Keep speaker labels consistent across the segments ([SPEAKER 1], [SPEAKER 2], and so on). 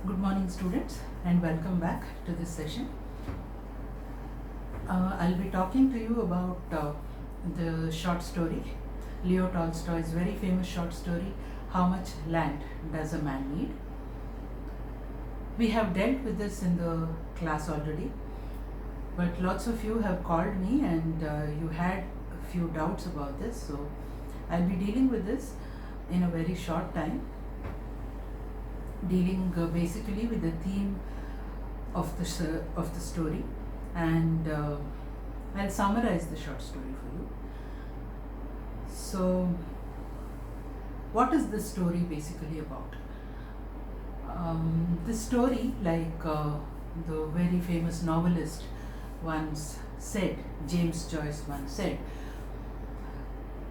[SPEAKER 1] Good morning, students, and welcome back to this session. I'll be talking to you about the short story, Leo Tolstoy's very famous short story, How Much Land Does a Man Need? We have dealt with this in the class already, but lots of you have called me and you had a few doubts about this, so I'll be dealing with this in a very short time, dealing basically with the theme of the story, and I'll summarize the short story for you. So, what is this story basically about? This story, like the very famous novelist once said, James Joyce once said,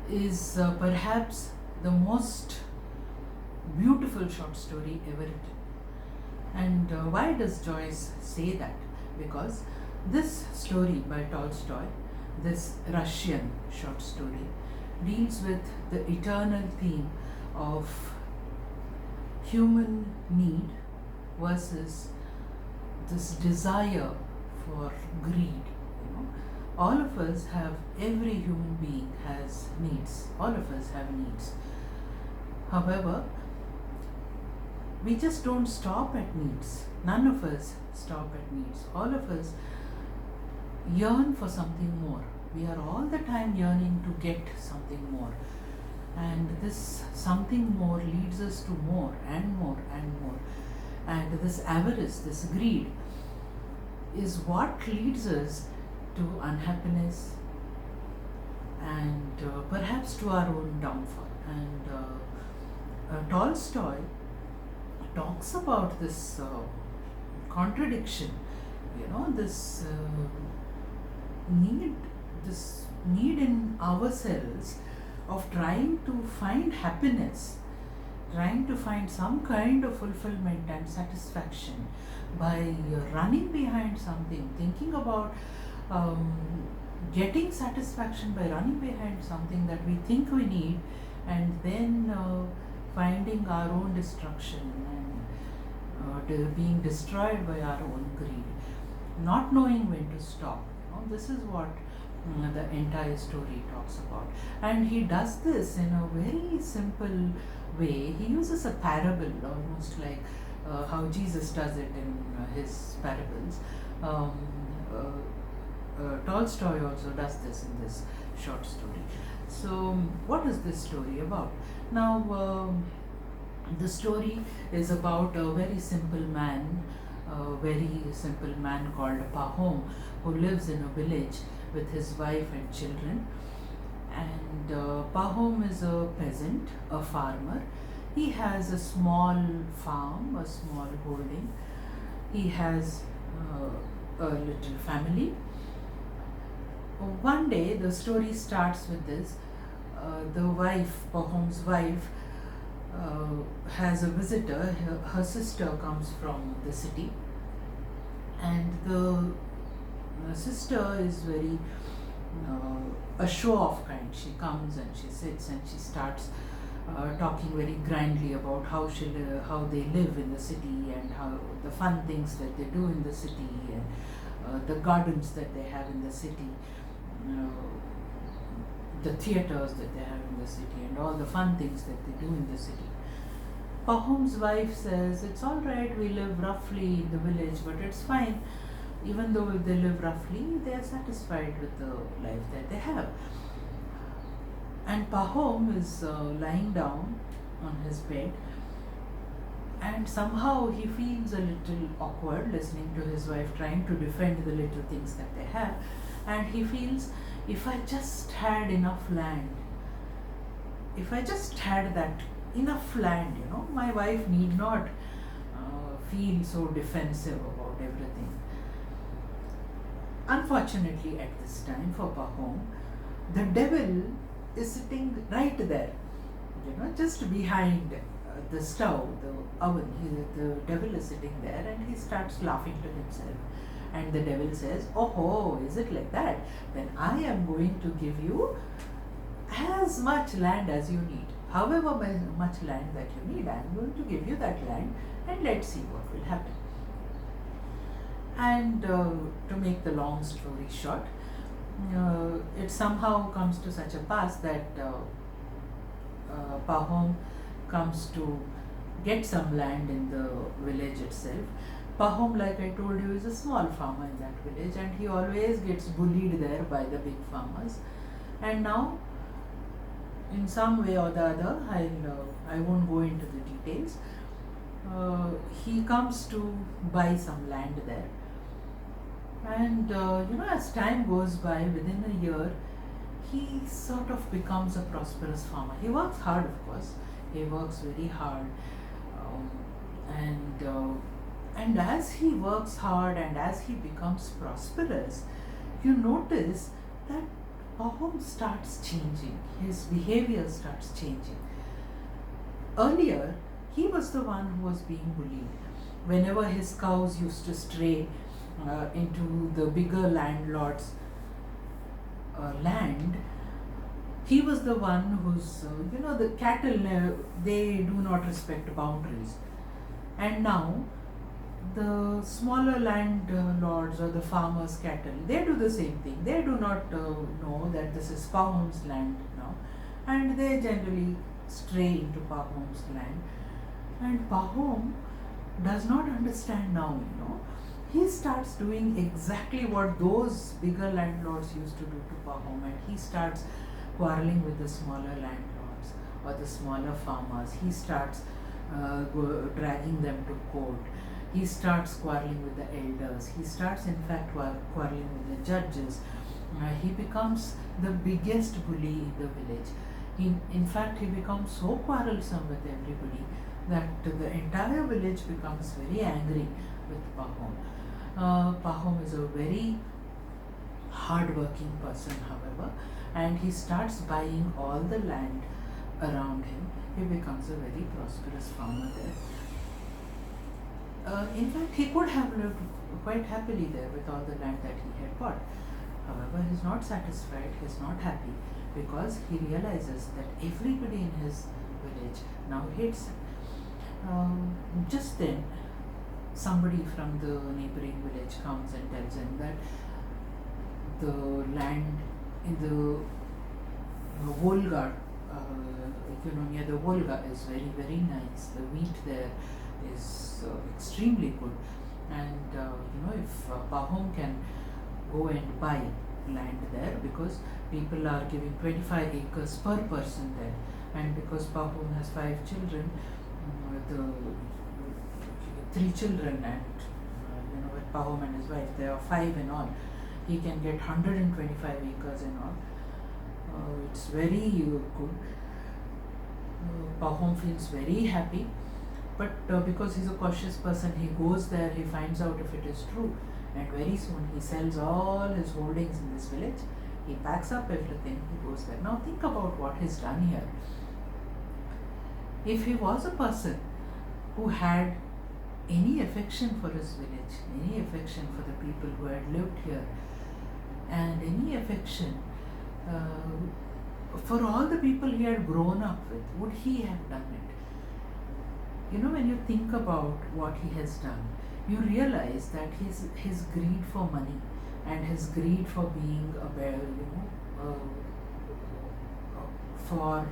[SPEAKER 1] is perhaps the most beautiful short story ever written. And why does Joyce say that? Because this story by Tolstoy, this Russian short story, deals with the eternal theme of human need versus this desire for greed. All of us have, every human being has needs. All of us have needs. However, we just don't stop at needs. None of us stop at needs. All of us yearn for something more. We are all the time yearning to get something more. And this something more leads us to more and more and more. And this avarice, this greed, is what leads us to unhappiness and perhaps to our own downfall. And Tolstoy talks about this contradiction, this need in ourselves of trying to find happiness, trying to find some kind of fulfillment and satisfaction by running behind something, thinking about getting satisfaction by running behind something that we think we need, and then finding our own destruction and being destroyed by our own greed, not knowing when to stop. This is what the entire story talks about. And he does this in a very simple way. He uses a parable, almost like how Jesus does it in his parables. Tolstoy also does this in this short story. So, what is this story about? Now, the story is about a very simple man called Pahom, who lives in a village with his wife and children. And Pahom is a peasant, a farmer. He has a small farm, a small holding. He has a little family. One day, the story starts with this. Pahom's wife, has a visitor. Her sister comes from the city, and the sister is very a show-off kind. She comes and she sits and she starts talking very grandly about how they live in the city, and how the fun things that they do in the city, and the gardens that they have in the city, the theaters that they have in the city, and all the fun things that they do in the city. Pahom's wife says, it's all right, we live roughly in the village, but it's fine. Even though if they live roughly, they are satisfied with the life that they have. And Pahom is lying down on his bed, and somehow he feels a little awkward listening to his wife trying to defend the little things that they have. And he feels, if I just had enough land, if I just had that enough land, my wife need not feel so defensive about everything. Unfortunately, at this time for Pahom, the devil is sitting right there, just behind the stove, the oven. The devil is sitting there, and he starts laughing to himself. And the devil says, oh, is it like that? Then I am going to give you as much land as you need. however much land that you need, I am going to give you that land, and let's see what will happen. And to make the long story short, it somehow comes to such a pass that Pahom comes to get some land in the village itself. Pahom, like I told you, is a small farmer in that village, and he always gets bullied there by the big farmers. And now, in some way or the other, I won't go into the details, he comes to buy some land there. And as time goes by, within a year, he sort of becomes a prosperous farmer. He works hard, of course. He works very hard, and as he works hard and as he becomes prosperous, you notice that Pahom starts changing. His behavior starts changing. Earlier, he was the one who was being bullied. Whenever his cows used to stray into the bigger landlord's land, he was the one who's, the cattle, they do not respect boundaries. And now, the smaller landlords or the farmers' cattle, they do the same thing. They do not know that this is Pahom's land now, and they generally stray into Pahom's land. And Pahom does not understand now, He starts doing exactly what those bigger landlords used to do to Pahom, and he starts quarreling with the smaller landlords or the smaller farmers. He starts dragging them to court. He starts quarreling with the elders. He starts, in fact, quarreling with the judges. He becomes the biggest bully in the village. In fact, he becomes so quarrelsome with everybody that the entire village becomes very angry with Pahom. Pahom is a very hard-working person, however, and he starts buying all the land around him. He becomes a very prosperous farmer there. In fact, he could have lived quite happily there with all the land that he had bought. However, he is not satisfied, he is not happy, because he realizes that everybody in his village now hates him. Just then, somebody from the neighboring village comes and tells him that the land in the Volga, near the Volga, is very, very nice. The wheat there is extremely good, and if Pahom can go and buy land there, because people are giving 25 acres per person there, and because Pahom has 5 children, the 3 children, and with Pahom and his wife, there are 5 in all. He can get 125 acres in all. It's very good. Pahom feels very happy, but because he's a cautious person, he goes there, he finds out if it is true, and very soon he sells all his holdings in this village. He packs up everything, he goes there. Now think about what he's done here. If he was a person who had any affection for his village, any affection for the people who had lived here, and any affection for all the people he had grown up with, would he have done it? When you think about what he has done, you realize that his greed for money and his greed for being a bear, for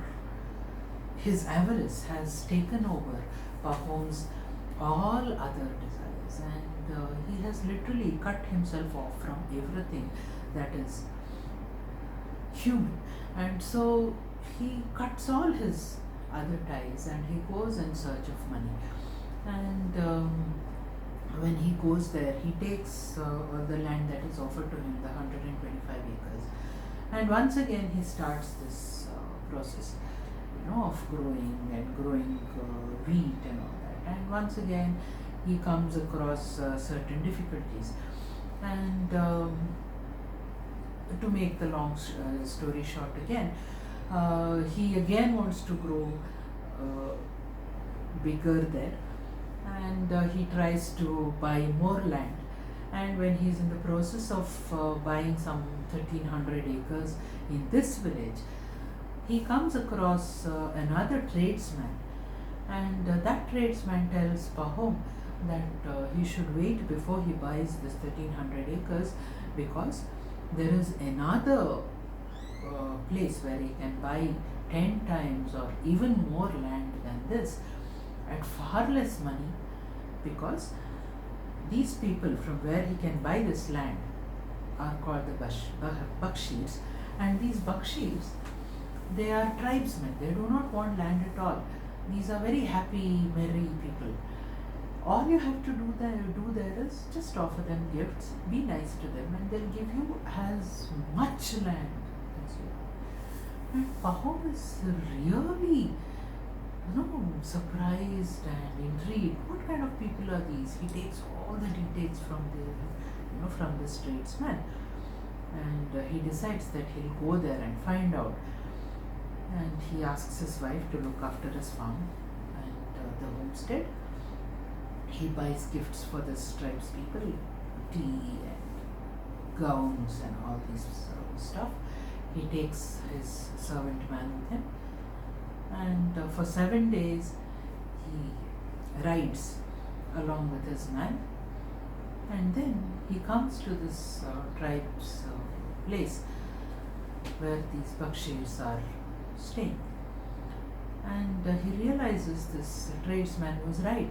[SPEAKER 1] his avarice has taken over Pahom's all other desires, and he has literally cut himself off from everything that is human, and so he cuts all his other ties and he goes in search of money. And when he goes there, he takes the land that is offered to him, the 125 acres, and once again he starts this process, of growing wheat and all that. And once again he comes across certain difficulties, and to make the long story short again, he again wants to grow bigger there, and he tries to buy more land. And when he is in the process of buying some 1300 acres in this village, he comes across another tradesman, and that tradesman tells Pahom that he should wait before he buys this 1300 acres, because there is another place where he can buy 10 times or even more land than this at far less money, because these people from where he can buy this land are called the Bakshirs, and these Bakshirs, they are tribesmen. They do not want land at all. These are very happy, merry people. All you have to do there is just offer them gifts, be nice to them, and they'll give you as much land as you want. And Pahom is really, surprised and intrigued. What kind of people are these? He takes all the details from this tradesman, and he decides that he'll go there and find out. And he asks his wife to look after his farm and the homestead. He buys gifts for this tribe's people, tea and gowns and all this stuff. He takes his servant man with him, and for 7 days he rides along with his man, and then he comes to this tribe's place where these Bakshirs are staying, and he realizes this tradesman was right.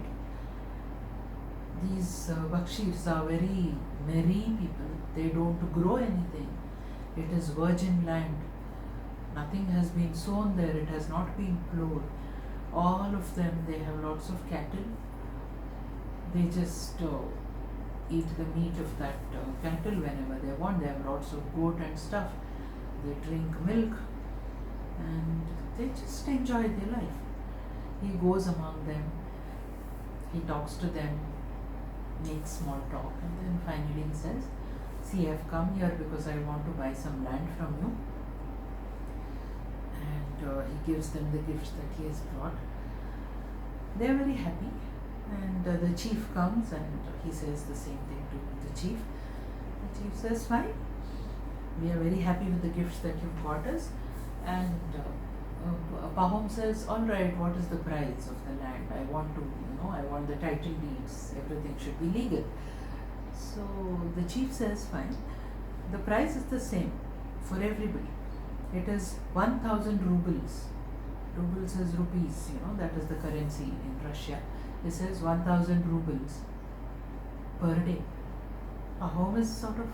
[SPEAKER 1] These Bakshirs are very merry people. They don't grow anything. It is virgin land. Nothing has been sown there. It has not been plowed. All of them, they have lots of cattle. They just eat the meat of that cattle whenever they want. They have lots of goat and stuff. They drink milk, and they just enjoy their life. He goes among them. He talks to them, makes small talk, and then finally he says, "See, I've come here because I want to buy some land from you." And he gives them the gifts that he has brought. They are very happy, and the chief comes and he says the same thing to the chief. The chief says, "Fine, we are very happy with the gifts that you've got us." And Pahom says, "All right, what is the price of the land? I want the title deeds, everything should be legal." So the chief says, "Fine, the price is the same for everybody. It is 1000 rubles. Rubles is rupees, that is the currency in Russia. It says 1000 rubles per day." Pahom is sort of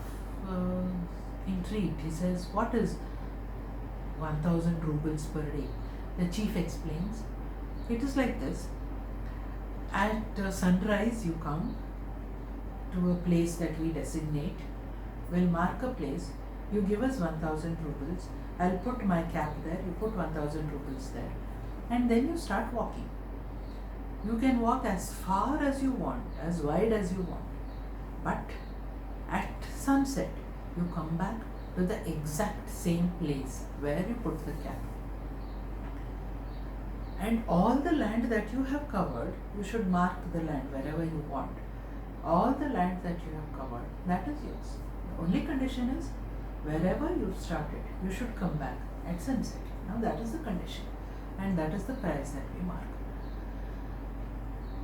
[SPEAKER 1] intrigued. He says, "What is 1000 rubles per day?" The chief explains, "It is like this. At sunrise, you come to a place that we designate. We'll mark a place. You give us 1000 rubles. I'll put my cap there. You put 1000 rubles there. And then you start walking. You can walk as far as you want, as wide as you want. But at sunset, you come back to the exact same place where you put the cap. And all the land that you have covered, you should mark the land wherever you want. All the land that you have covered, that is yours. The only condition is, wherever you've started, you should come back at sunset." Now that is the condition, and that is the price that we mark.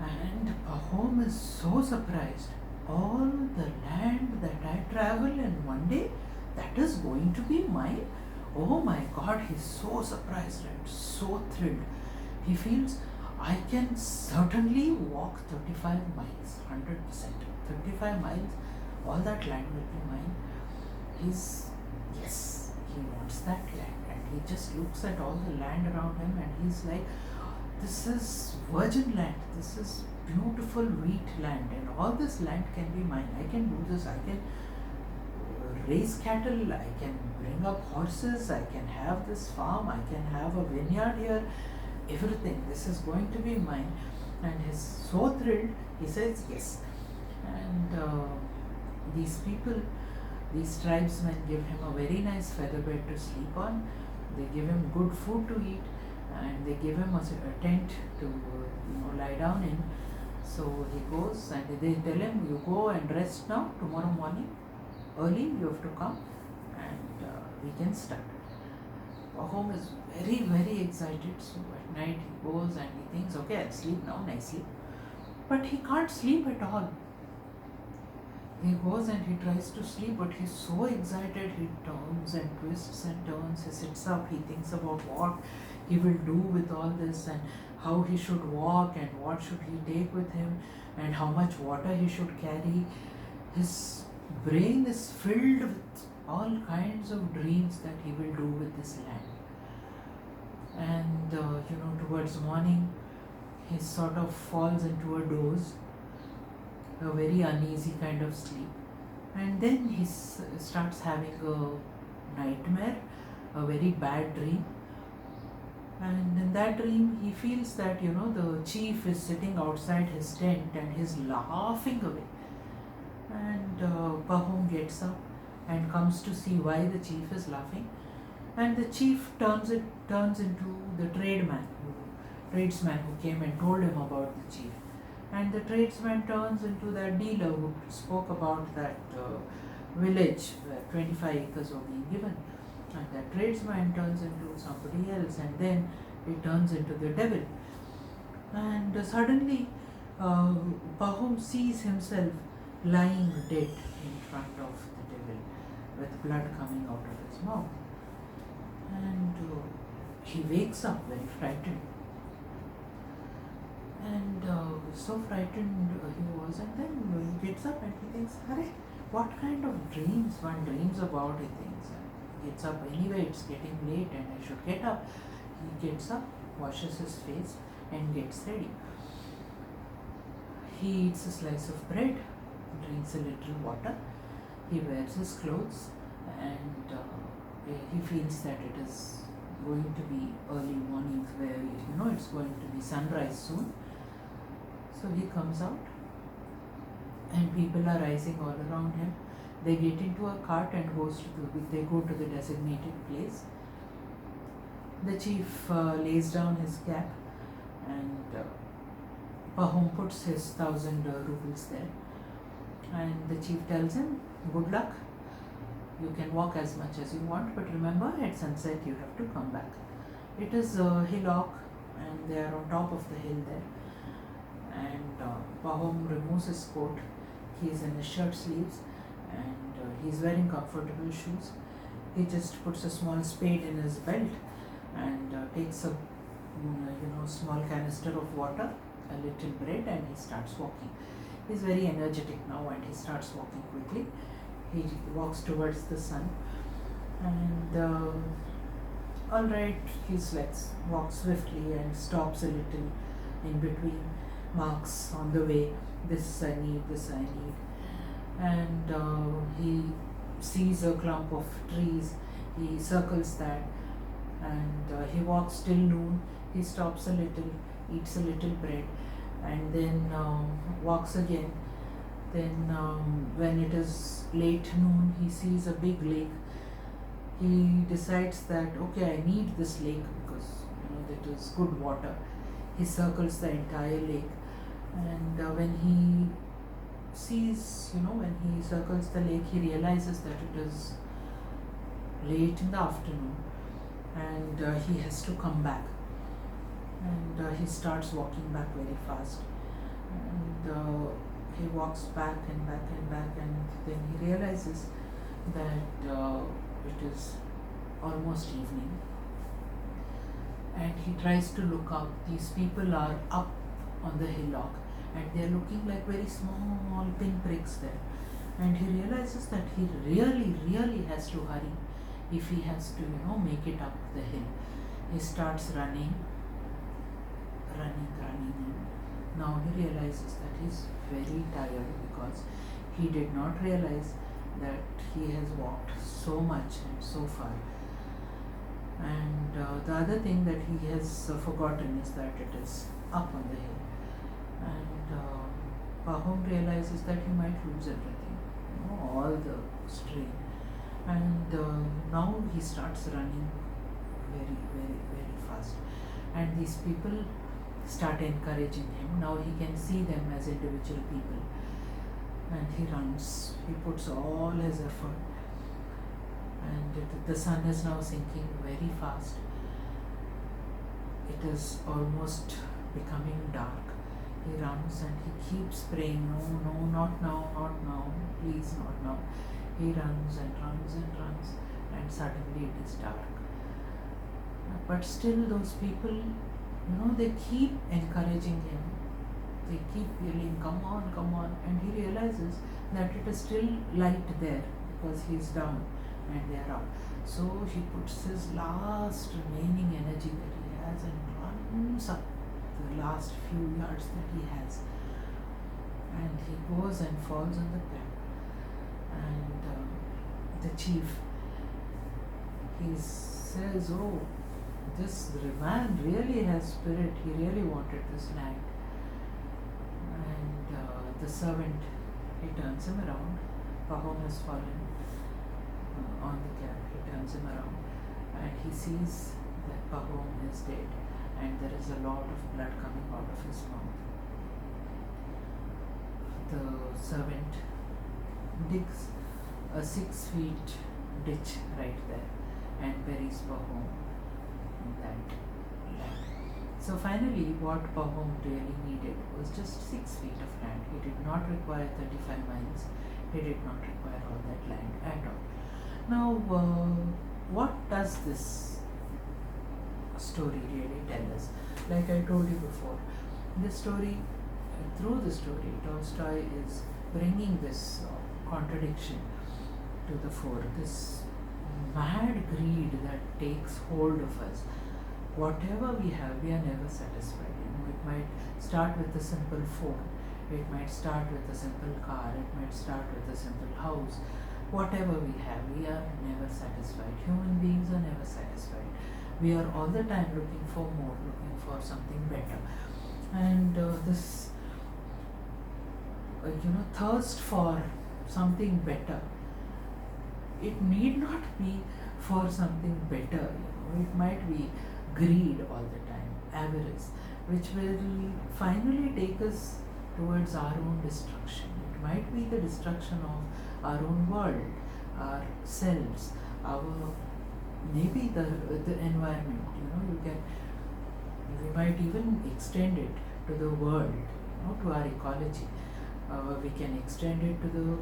[SPEAKER 1] And Pahom is so surprised. All the land that I travel in one day, that is going to be mine? Oh my God, he's so surprised and so thrilled. He feels, I can certainly walk 35 miles, 100%. 35 miles, all that land will be mine. He wants that land, and he just looks at all the land around him, and he's like, "This is virgin land, this is beautiful wheat land, and all this land can be mine. I can do this, I can raise cattle, I can bring up horses, I can have this farm, I can have a vineyard here, everything, this is going to be mine." And he's so thrilled, he says yes. And these tribesmen give him a very nice feather bed to sleep on. They give him good food to eat, and they give him a tent to lie down in. So he goes, and they tell him, "You go and rest now. Tomorrow morning, early, you have to come, and we can start." Pahom is very, very excited. So at night he goes and he thinks, okay, I'll sleep now nicely. But he can't sleep at all. He goes and he tries to sleep, but he's so excited, he turns and twists and turns. He sits up, he thinks about what he will do with all this and how he should walk and what should he take with him and how much water he should carry. His brain is filled with all kinds of dreams that he will do with this land. And towards morning, he sort of falls into a doze, a very uneasy kind of sleep, and then he starts having a nightmare, a very bad dream. And in that dream, he feels that the chief is sitting outside his tent and he's laughing away. And Pahom gets up and comes to see why the chief is laughing. And the chief turns into the tradesman who came and told him about the chief. And the tradesman turns into that dealer who spoke about that village where 25 acres were being given. And that tradesman turns into somebody else, and then it turns into the devil. And suddenly, Pahom sees himself lying dead in front of the devil, with blood coming out of his mouth. And he wakes up very frightened. And so frightened he was, and then he gets up and he thinks, "Arey, what kind of dreams one dreams about?" He thinks. And he gets up anyway. It's getting late, and I should get up. He gets up, washes his face, and gets ready. He eats a slice of bread, drinks a little water. He wears his clothes, and he feels that it is going to be early morning, where it's going to be sunrise soon. So he comes out, and people are rising all around him. They get into a cart and they go to the designated place. The chief lays down his cap, and Pahom puts his 1,000 rupees there. And the chief tells him, "Good luck. You can walk as much as you want, but remember, at sunset you have to come back." It is a hillock, and they are on top of the hill there. And Pahom removes his coat. He is in his shirt sleeves, and he's wearing comfortable shoes. He just puts a small spade in his belt and takes a small canister of water, a little bread, and he starts walking. He's very energetic now, and he starts walking quickly. He walks towards the sun, and all right, he walks swiftly and stops a little in between, marks on the way, this I need, and he sees a clump of trees. He circles that, and he walks till noon. He stops a little, eats a little bread, and then walks again. Then when it is late noon, he sees a big lake. He decides that, okay, I need this lake because it is good water. He circles the entire lake, and when he circles the lake, he realizes that it is late in the afternoon, and he has to come back. And he starts walking back very fast, and he walks back and back and back, and then he realizes that it is almost evening, and he tries to look up. These people are up on the hillock, and they are looking like very small pinpricks there, and he realizes that he really has to hurry if he has to make it up the hill. He starts running, and now he realizes that he's very tired because he did not realize that he has walked so much and so far. And the other thing that he has forgotten is that it is up on the hill. And Pahom realizes that he might lose everything, all the strain. And now he starts running very fast. And these people start encouraging him. Now he can see them as individual people. And he runs. He puts all his effort. and the sun is now sinking very fast. It is almost becoming dark. He runs and he keeps praying, no, no, not now, not now, please, not now. He runs and runs and runs, and suddenly it is dark. But still, those people, they keep encouraging him. They keep yelling, come on, and he realizes that it is still light there because he is down and they are up. So he puts his last remaining energy that he has and runs up the last few yards that he has. And he goes and falls on the ground. And the chief, he says, oh, this man really has spirit. He really wanted this land. And the servant, he turns him around. Pahom has fallen on the cap. He turns him around and he sees that Pahom is dead and there is a lot of blood coming out of his mouth. The servant digs a 6 feet ditch right there and buries Pahom in that land. So finally, what Pahom really needed was just 6 feet of land. He did not require 35 miles. He did not require all that land at all. Now, what does this story really tell us? Like I told you before, this story, through the story, Tolstoy is bringing this contradiction to the fore, this mad greed that takes hold of us. Whatever we have, we are never satisfied. It might start with a simple phone. It might start with a simple car. It might start with a simple house. Whatever we have, we are never satisfied. Human beings are never satisfied. We are all the time looking for more, looking for something better. And this, thirst for something better, it need not be for something better. It might be greed all the time, avarice, which will finally take us towards our own destruction. It might be the destruction of our own world, ourselves, maybe the environment. We might even extend it to the world, to our ecology. We can extend it to the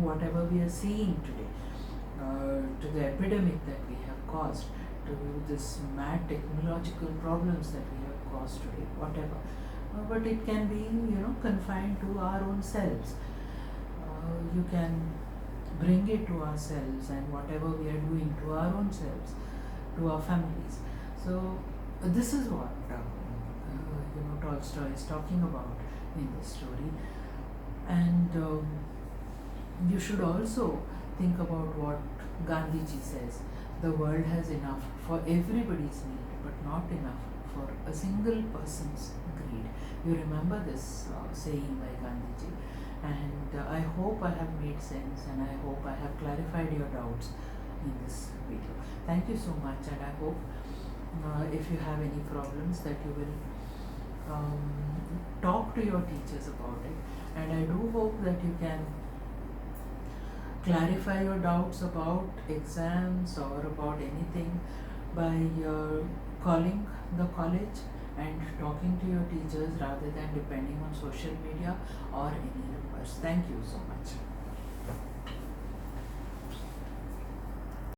[SPEAKER 1] whatever we are seeing today, to the epidemic that we have caused, to this mad technological problems that we have caused today, whatever. But it can be, confined to our own selves. You can bring it to ourselves and whatever we are doing to our own selves, to our families. So this is what Tolstoy is talking about in this story. And you should also think about what Gandhiji says. The world has enough for everybody's need, but not enough for a single person's greed. You remember this saying by Gandhiji. And I hope I have made sense, and I hope I have clarified your doubts in this video. Thank you so much, and I hope if you have any problems that you will talk to your teachers about it. And I do hope that you can clarify your doubts about exams or about anything by calling the college and talking to your teachers rather than depending on social media or any requests. Thank you so much.